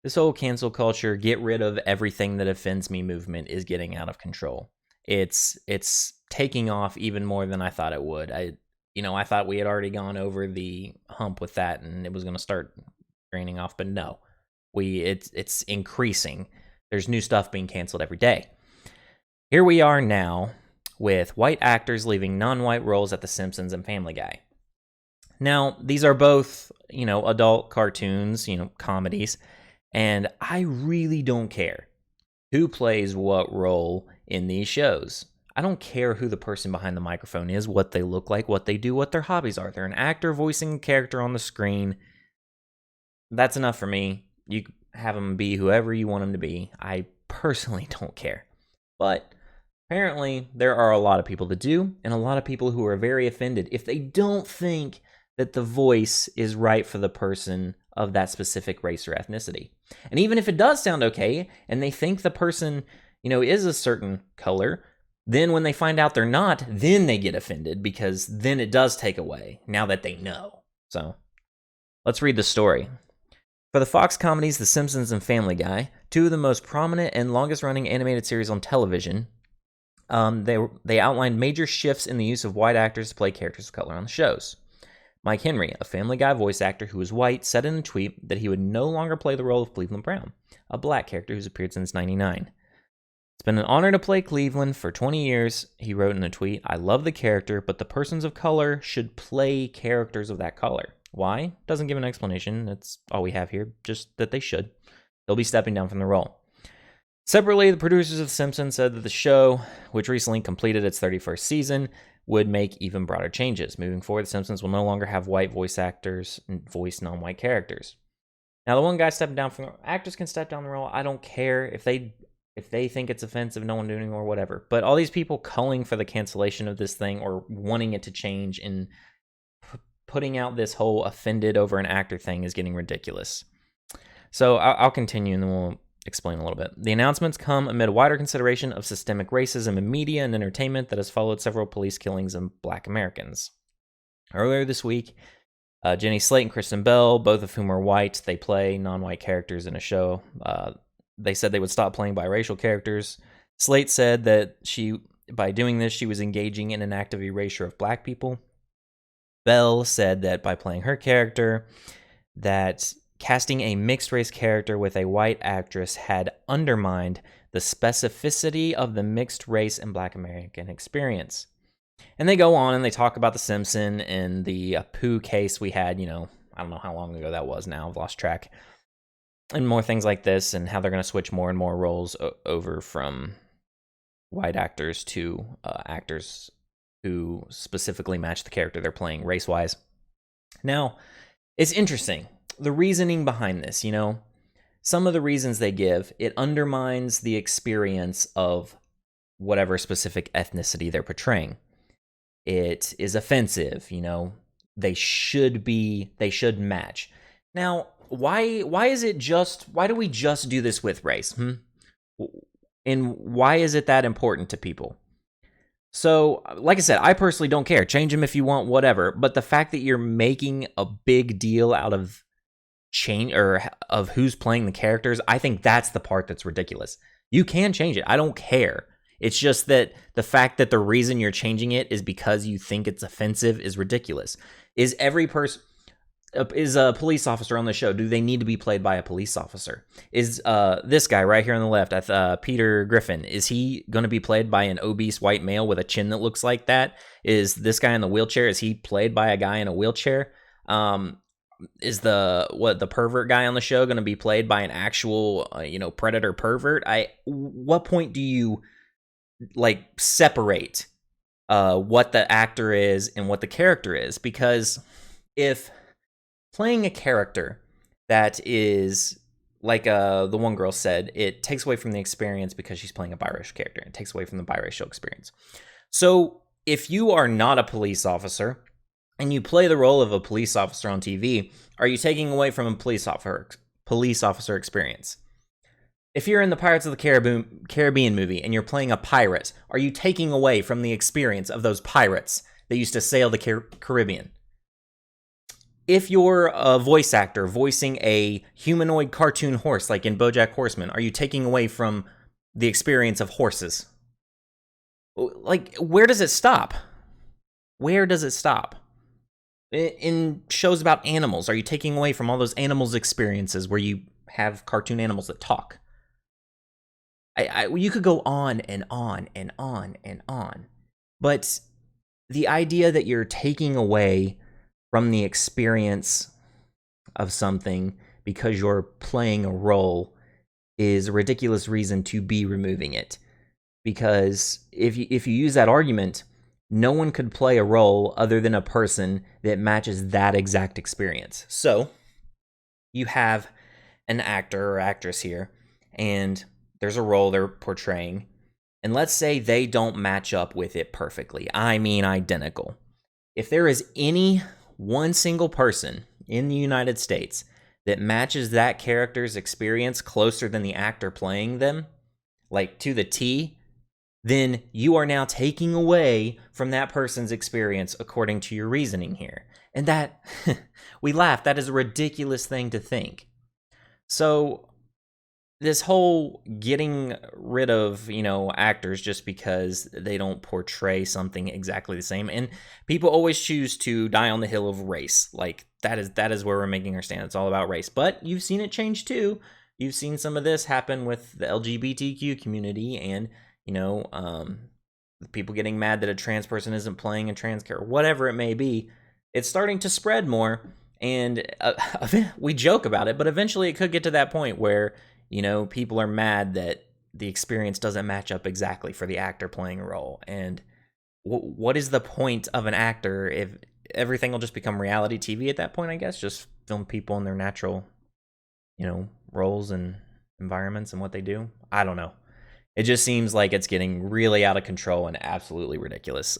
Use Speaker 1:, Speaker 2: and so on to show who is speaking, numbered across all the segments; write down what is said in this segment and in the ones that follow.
Speaker 1: This whole cancel culture, get rid of everything that offends me movement is getting out of control. It's taking off even more than I thought it would. I thought we had already gone over the hump with that and it was going to start draining off, but no. It's increasing. There's new stuff being canceled every day. Here we are now with white actors leaving non-white roles at The Simpsons and Family Guy. Now, these are both, adult cartoons, comedies, and I really don't care who plays what role in these shows. I don't care who the person behind the microphone is, what they look like, what they do, what their hobbies are. They're an actor voicing a character on the screen. That's enough for me. You have them be whoever you want them to be. I personally don't care. But apparently, there are a lot of people that do, and a lot of people who are very offended if they don't think that the voice is right for the person of that specific race or ethnicity. And even if it does sound okay, and they think the person, is a certain color, then when they find out they're not, then they get offended because then it does take away, now that they know. So, let's read the story. For the Fox comedies The Simpsons and Family Guy, two of the most prominent and longest-running animated series on television, they outlined major shifts in the use of white actors to play characters of color on the shows. Mike Henry, a Family Guy voice actor who is white, said in a tweet that he would no longer play the role of Cleveland Brown, a black character who's appeared since '99. It's been an honor to play Cleveland for 20 years, he wrote in a tweet. I love the character, but the persons of color should play characters of that color. Why? Doesn't give an explanation. That's all we have here, just that they should. They'll be stepping down from the role. Separately, the producers of The Simpsons said that the show, which recently completed its 31st season, would make even broader changes. Moving forward, The Simpsons will no longer have white voice actors and voice non-white characters. Now, the one guy stepping down from the actors can step down the role. I don't care if they think it's offensive, no one doing it or whatever. But all these people calling for the cancellation of this thing or wanting it to change and putting out this whole offended over an actor thing is getting ridiculous. So I'll continue and then we'll explain a little bit. The announcements come amid a wider consideration of systemic racism in media and entertainment that has followed several police killings of Black Americans. Earlier this week, Jenny Slate and Kristen Bell, both of whom are white, they play non-white characters in a show. They said they would stop playing biracial characters. Slate said that by doing this, she was engaging in an act of erasure of Black people. Bell said that by playing her character, that casting a mixed race character with a white actress had undermined the specificity of the mixed race and Black American experience. And they go on and they talk about The Simpsons and the Pooh case we had, I don't know how long ago that was now, I've lost track. And more things like this and how they're going to switch more and more roles over from white actors to actors who specifically match the character they're playing race-wise. Now, it's interesting. The reasoning behind this, some of the reasons they give, it undermines the experience of whatever specific ethnicity they're portraying. It is offensive, they should match. Now, why do we just do this with race? And why is it that important to people? So, like I said, I personally don't care. Change them if you want, whatever. But the fact that you're making a big deal out of change or of who's playing the characters, I think that's the part that's ridiculous. You can change it. I don't care. It's just that the fact that the reason you're changing it is because you think it's offensive is ridiculous. Is a police officer on the show, do they need to be played by a police officer? Is this guy right here on the left, Peter Griffin, is he going to be played by an obese white male with a chin that looks like that? Is this guy in the wheelchair, is he played by a guy in a wheelchair? Is the pervert guy on the show going to be played by an actual, predator pervert? What point do you separate what the actor is and what the character is? Because if playing a character that is, like the one girl said, it takes away from the experience because she's playing a biracial character. It takes away from the biracial experience. So if you are not a police officer and you play the role of a police officer on TV, are you taking away from a police officer experience? If you're in the Pirates of the Caribbean movie and you're playing a pirate, are you taking away from the experience of those pirates that used to sail the Caribbean? if you're a voice actor voicing a humanoid cartoon horse, like in BoJack Horseman, are you taking away from the experience of horses? Like, where does it stop? Where does it stop? In shows about animals, are you taking away from all those animals' experiences where you have cartoon animals that talk? You could go on and on and on and on. But the idea that you're taking away from the experience of something because you're playing a role is a ridiculous reason to be removing it. Because if you use that argument, no one could play a role other than a person that matches that exact experience. So you have an actor or actress here, and there's a role they're portraying, and let's say they don't match up with it perfectly. I mean identical. If there is any one single person in the United States that matches that character's experience closer than the actor playing them, like to the T, then you are now taking away from that person's experience according to your reasoning here. And that, we laugh, that is a ridiculous thing to think. So this whole getting rid of, actors just because they don't portray something exactly the same, and people always choose to die on the hill of race. Like, that is where we're making our stand. It's all about race. But you've seen it change too. You've seen some of this happen with the LGBTQ community, and people getting mad that a trans person isn't playing a trans character, whatever it may be. It's starting to spread more, and we joke about it, but eventually it could get to that point where, people are mad that the experience doesn't match up exactly for the actor playing a role. And what is the point of an actor if everything will just become reality TV at that point, I guess? Just film people in their natural, roles and environments and what they do. I don't know. It just seems like it's getting really out of control and absolutely ridiculous.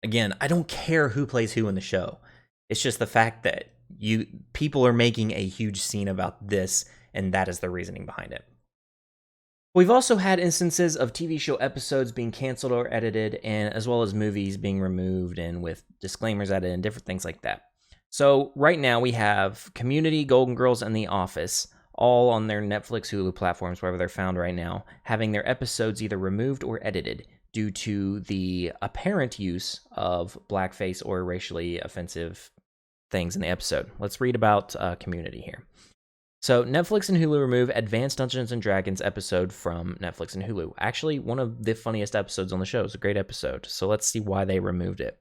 Speaker 1: Again, I don't care who plays who in the show. It's just the fact that people are making a huge scene about this, and that is the reasoning behind it. We've also had instances of TV show episodes being canceled or edited, and as well as movies being removed and with disclaimers added and different things like that. So right now we have Community, Golden Girls, and The Office all on their Netflix, Hulu platforms, wherever they're found right now, having their episodes either removed or edited due to the apparent use of blackface or racially offensive things in the episode. Let's read about Community here. So Netflix and Hulu remove Advanced Dungeons & Dragons episode from Netflix and Hulu. Actually, one of the funniest episodes on the show. It's a great episode. So let's see why they removed it.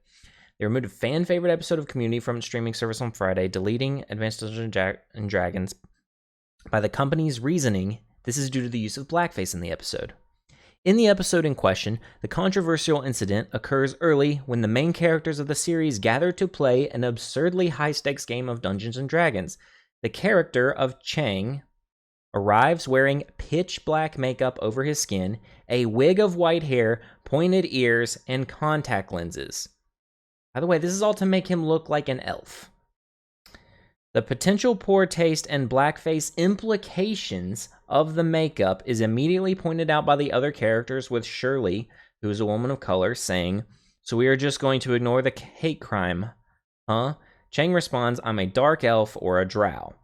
Speaker 1: They removed a fan favorite episode of Community from its streaming service on Friday, deleting Advanced Dungeons & Dragons. By the company's reasoning, this is due to the use of blackface in the episode. In the episode in question, the controversial incident occurs early when the main characters of the series gather to play an absurdly high-stakes game of Dungeons & Dragons. The character of Chang arrives wearing pitch black makeup over his skin, a wig of white hair, pointed ears, and contact lenses. By the way, this is all to make him look like an elf. The potential poor taste and blackface implications of the makeup is immediately pointed out by the other characters, with Shirley, who is a woman of color, saying, "So we are just going to ignore the hate crime, huh?" Chang responds, "I'm a dark elf or a drow."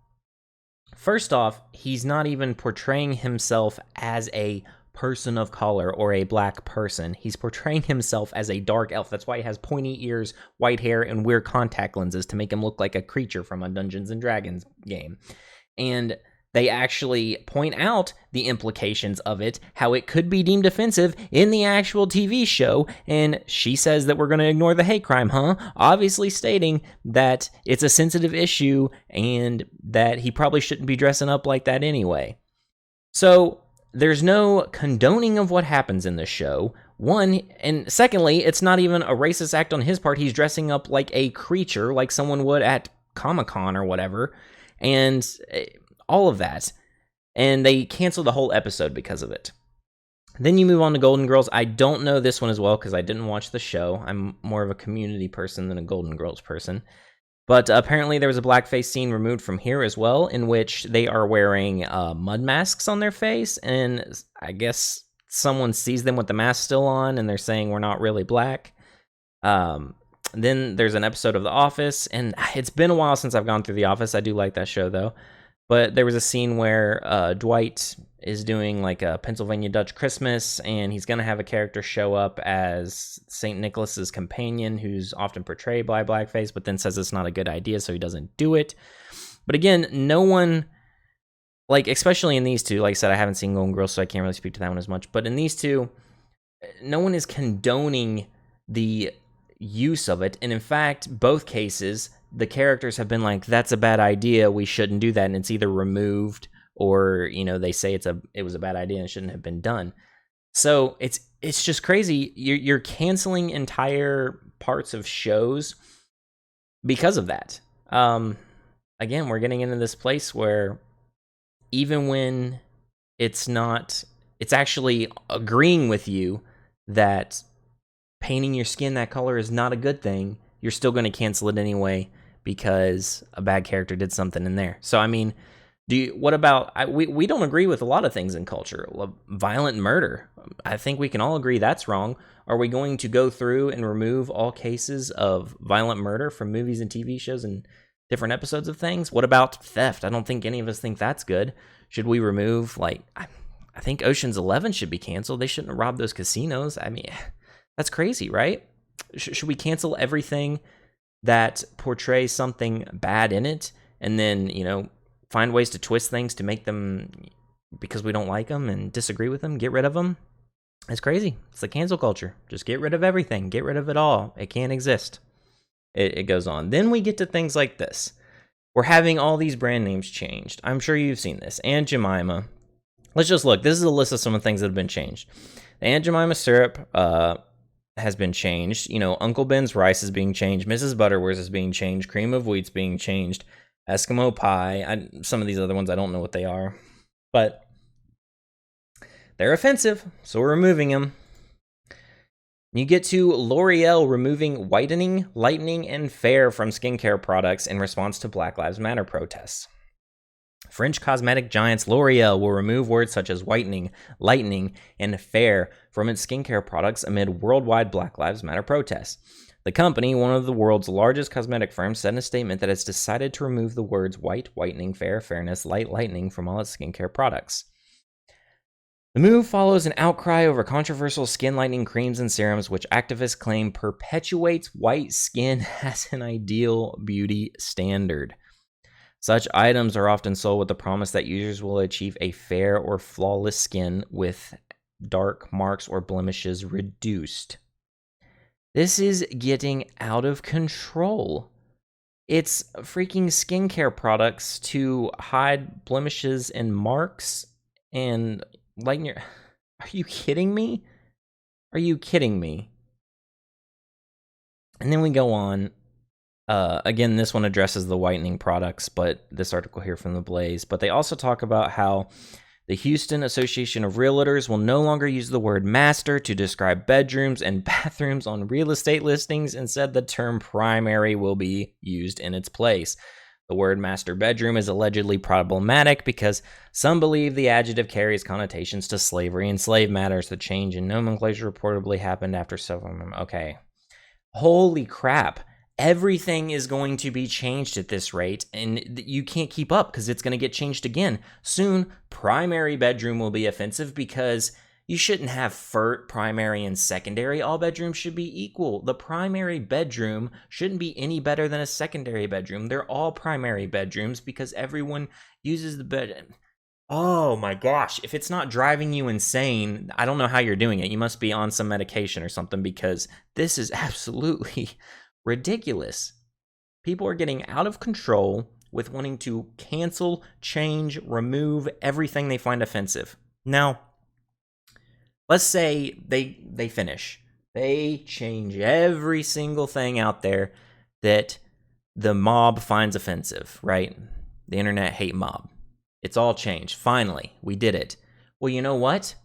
Speaker 1: First off, he's not even portraying himself as a person of color or a black person. He's portraying himself as a dark elf. That's why he has pointy ears, white hair, and weird contact lenses to make him look like a creature from a Dungeons & Dragons game. And they actually point out the implications of it, how it could be deemed offensive in the actual TV show, and she says that we're going to ignore the hate crime, huh? Obviously stating that it's a sensitive issue and that he probably shouldn't be dressing up like that anyway. So there's no condoning of what happens in the show. One, and secondly, it's not even a racist act on his part. He's dressing up like a creature, like someone would at Comic-Con or whatever, and all of that. And they canceled the whole episode because of it. Then you move on to Golden Girls. I don't know this one as well because I didn't watch the show. I'm more of a Community person than a Golden Girls person. But apparently there was a blackface scene removed from here as well, in which they are wearing mud masks on their face, and I guess someone sees them with the mask still on, and they're saying we're not really black. Then there's an episode of The Office, and it's been a while since I've gone through The Office. I do like that show, though. But there was a scene where Dwight is doing like a Pennsylvania Dutch Christmas, and he's going to have a character show up as St. Nicholas's companion, who's often portrayed by blackface, but then says it's not a good idea, so he doesn't do it. But again, no one, like, especially in these two, like I said, I haven't seen Golden Girls, so I can't really speak to that one as much. But in these two, no one is condoning the use of it. And in fact, both cases, the characters have been like, that's a bad idea, we shouldn't do that. And it's either removed or, they say it was a bad idea and it shouldn't have been done. So it's just crazy. You're canceling entire parts of shows because of that. Again, we're getting into this place where even when it's actually agreeing with you that painting your skin that color is not a good thing, you're still going to cancel it anyway because a bad character did something in there. So, I mean, what about, we don't agree with a lot of things in culture. Violent murder, I think we can all agree that's wrong. Are we going to go through and remove all cases of violent murder from movies and TV shows and different episodes of things? What about theft? I don't think any of us think that's good. Should we remove, I think Ocean's 11 should be canceled. They shouldn't have robbed those casinos. I mean, that's crazy, right? Should we cancel everything that portrays something bad in it and then, find ways to twist things to make them, because we don't like them and disagree with them, get rid of them? It's crazy. It's the cancel culture. Just get rid of everything. Get rid of it all. It can't exist. It goes on. Then we get to things like this. We're having all these brand names changed. I'm sure you've seen this. Aunt Jemima. Let's just look. This is a list of some of the things that have been changed. The Aunt Jemima syrup has been changed. Uncle Ben's rice is being changed. Mrs. Butterworth's is being changed. Cream of wheat's being changed. Eskimo pie. Some of these other ones, I don't know what they are. But they're offensive, so we're removing them. You get to L'Oreal removing whitening, lightening, and fair from skincare products in response to Black Lives Matter protests. French cosmetic giants L'Oreal will remove words such as whitening, lightening, and fair from its skincare products amid worldwide Black Lives Matter protests. The company, one of the world's largest cosmetic firms, said in a statement that it's decided to remove the words white, whitening, fair, fairness, light, lightening from all its skincare products. The move follows an outcry over controversial skin lightening creams and serums, which activists claim perpetuates white skin as an ideal beauty standard. Such items are often sold with the promise that users will achieve a fair or flawless skin with dark marks or blemishes reduced. This is getting out of control. It's freaking skincare products to hide blemishes and marks and lighten your... Are you kidding me? Are you kidding me? And then we go on. Again, this one addresses the whitening products, but this article here from The Blaze. But they also talk about how the Houston Association of Realtors will no longer use the word master to describe bedrooms and bathrooms on real estate listings. Instead, the term primary will be used in its place. The word master bedroom is allegedly problematic because some believe the adjective carries connotations to slavery and slave matters. The change in nomenclature reportedly happened after several... Okay. Holy crap. Everything is going to be changed at this rate, and you can't keep up because it's going to get changed again. Soon, primary bedroom will be offensive because you shouldn't have primary and secondary. All bedrooms should be equal. The primary bedroom shouldn't be any better than a secondary bedroom. They're all primary bedrooms because everyone uses the bed. Oh my gosh. If it's not driving you insane, I don't know how you're doing it. You must be on some medication or something because this is absolutely ridiculous. People are getting out of control with wanting to cancel, change, remove everything they find offensive. Now, let's say they finish. They change every single thing out there that the mob finds offensive, right? The internet hate mob. It's all changed. Finally, we did it. Well, you know what?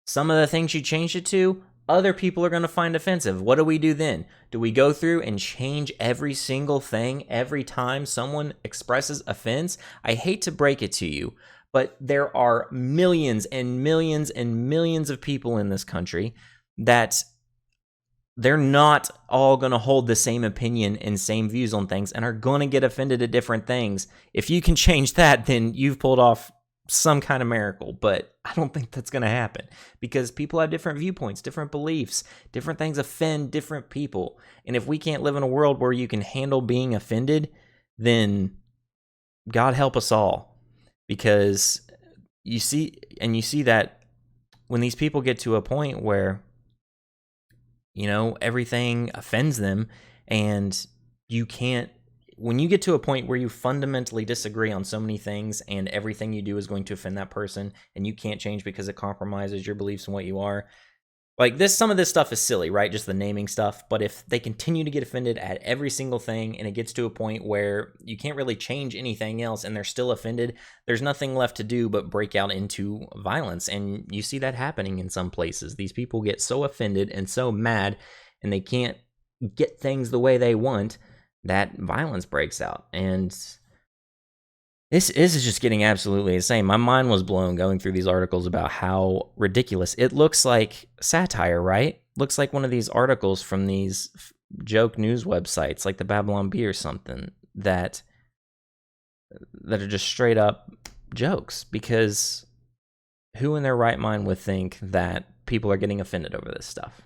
Speaker 1: Some of the things you changed it to, other people are going to find offensive. What do we do then? Do we go through and change every single thing every time someone expresses offense? I hate to break it to you, but there are millions and millions and millions of people in this country that they're not all going to hold the same opinion and same views on things and are going to get offended at different things. If you can change that, then you've pulled off some kind of miracle, but I don't think that's going to happen because people have different viewpoints, different beliefs, different things offend different people. And if we can't live in a world where you can handle being offended, then God help us all. Because you see that when these people get to a point where, you know, everything offends them, and when you get to a point where you fundamentally disagree on so many things and everything you do is going to offend that person and you can't change because it compromises your beliefs and what you are, like some of this stuff is silly, right? Just the naming stuff. But if they continue to get offended at every single thing and it gets to a point where you can't really change anything else and they're still offended, there's nothing left to do but break out into violence. And you see that happening in some places. These people get so offended and so mad and they can't get things the way they want that violence breaks out. And this is just getting absolutely insane. My mind was blown going through these articles about how ridiculous. It looks like satire, right? Looks like one of these articles from these joke news websites like the Babylon Bee or something that are just straight up jokes, because who in their right mind would think that people are getting offended over this stuff?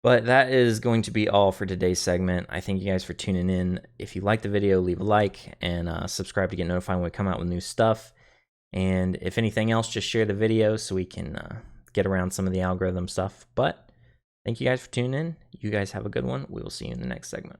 Speaker 1: But that is going to be all for today's segment. I thank you guys for tuning in. If you like the video, leave a like and subscribe to get notified when we come out with new stuff. And if anything else, just share the video so we can get around some of the algorithm stuff. But thank you guys for tuning in. You guys have a good one. We will see you in the next segment.